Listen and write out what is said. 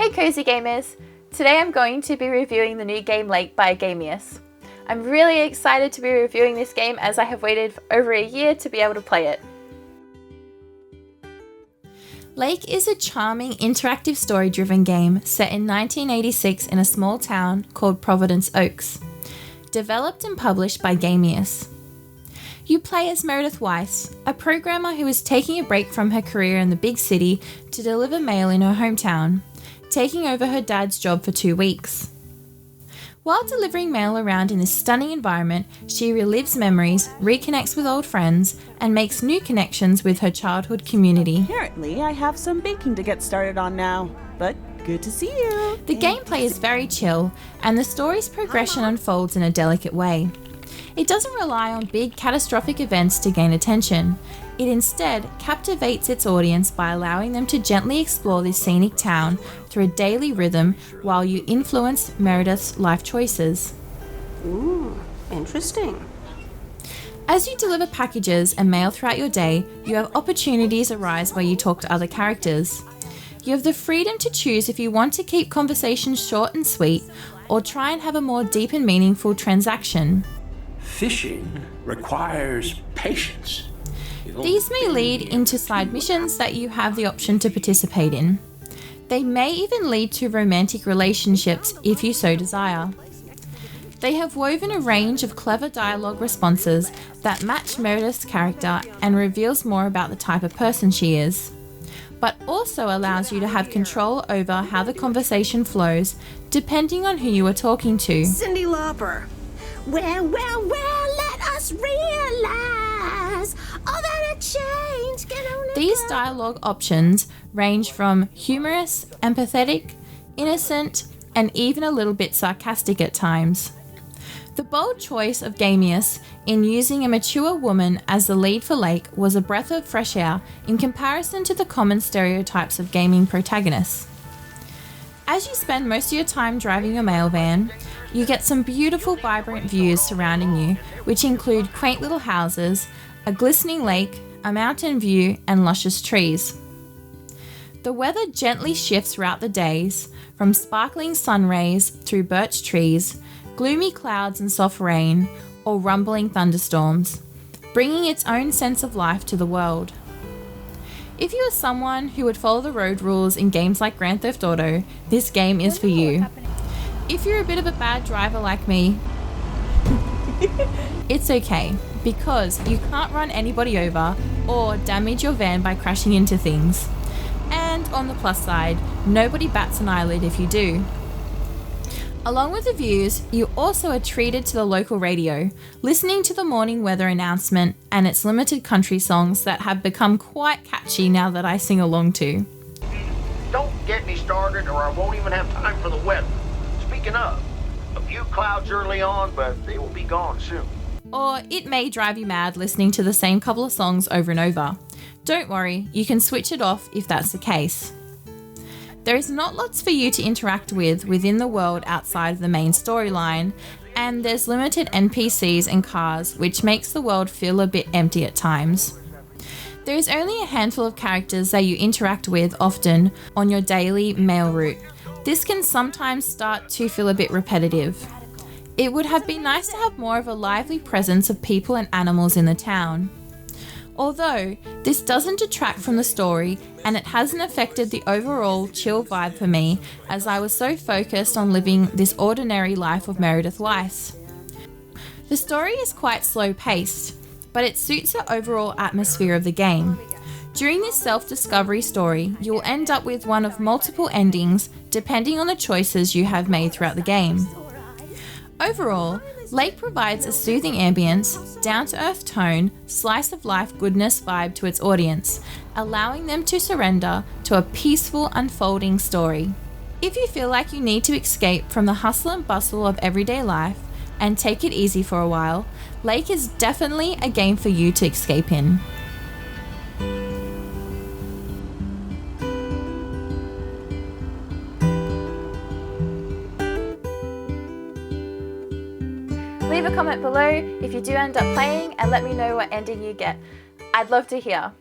Hey Cozy Gamers! Today I'm going to be reviewing the new game Lake by Gamious. I'm really excited to be reviewing this game as I have waited for over a year to be able to play it. Lake is a charming interactive story-driven game set in 1986 in a small town called Providence Oaks. Developed and published by Gamious. You play as Meredith Weiss, a programmer who is taking a break from her career in the big city to deliver mail in her hometown, taking over her dad's job for 2 weeks. While delivering mail around in this stunning environment, she relives memories, reconnects with old friends, and makes new connections with her childhood community. Apparently, I have some baking to get started on now, but good to see you. The gameplay is very chill, and the story's progression unfolds in a delicate way. It doesn't rely on big, catastrophic events to gain attention. It instead captivates its audience by allowing them to gently explore this scenic town through a daily rhythm while you influence Meredith's life choices. Ooh, interesting. As you deliver packages and mail throughout your day, you have opportunities arise where you talk to other characters. You have the freedom to choose if you want to keep conversations short and sweet or try and have a more deep and meaningful transaction. Fishing requires patience. These may lead into side missions that you have the option to participate in. They may even lead to romantic relationships if you so desire. They have woven a range of clever dialogue responses that match Meredith's character and reveals more about the type of person she is, but also allows you to have control over how the conversation flows depending on who you are talking to. Cyndi Lauper. Well, let us realize all that a change can only These dialogue options range from humorous, empathetic, innocent, and even a little bit sarcastic at times. The bold choice of Gamious in using a mature woman as the lead for Lake was a breath of fresh air in comparison to the common stereotypes of gaming protagonists. As you spend most of your time driving your mail van, you get some beautiful, vibrant views surrounding you, which include quaint little houses, a glistening lake, a mountain view, and luscious trees. The weather gently shifts throughout the days, from sparkling sun rays through birch trees, gloomy clouds and soft rain, or rumbling thunderstorms, bringing its own sense of life to the world. If you are someone who would follow the road rules in games like Grand Theft Auto, this game is for you. If you're a bit of a bad driver like me, it's okay, because you can't run anybody over or damage your van by crashing into things. And on the plus side, nobody bats an eyelid if you do. Along with the views, you also are treated to the local radio, listening to the morning weather announcement and its limited country songs that have become quite catchy now that I sing along to. Don't get me started or I won't even have time for the weather. Speaking of, a few clouds early on, but they will be gone soon. Or it may drive you mad listening to the same couple of songs over and over. Don't worry, you can switch it off if that's the case. There is not lots for you to interact with within the world outside of the main storyline, and there's limited NPCs and cars, which makes the world feel a bit empty at times. There is only a handful of characters that you interact with often on your daily mail route. This can sometimes start to feel a bit repetitive. It would have been nice to have more of a lively presence of people and animals in the town. Although, this doesn't detract from the story and it hasn't affected the overall chill vibe for me as I was so focused on living this ordinary life of Meredith Weiss. The story is quite slow paced, but it suits the overall atmosphere of the game. During this self-discovery story, you will end up with one of multiple endings depending on the choices you have made throughout the game. Overall, Lake provides a soothing ambience, down-to-earth tone, slice-of-life goodness vibe to its audience, allowing them to surrender to a peaceful, unfolding story. If you feel like you need to escape from the hustle and bustle of everyday life and take it easy for a while, Lake is definitely a game for you to escape in. Leave a comment below if you do end up playing and let me know what ending you get. I'd love to hear.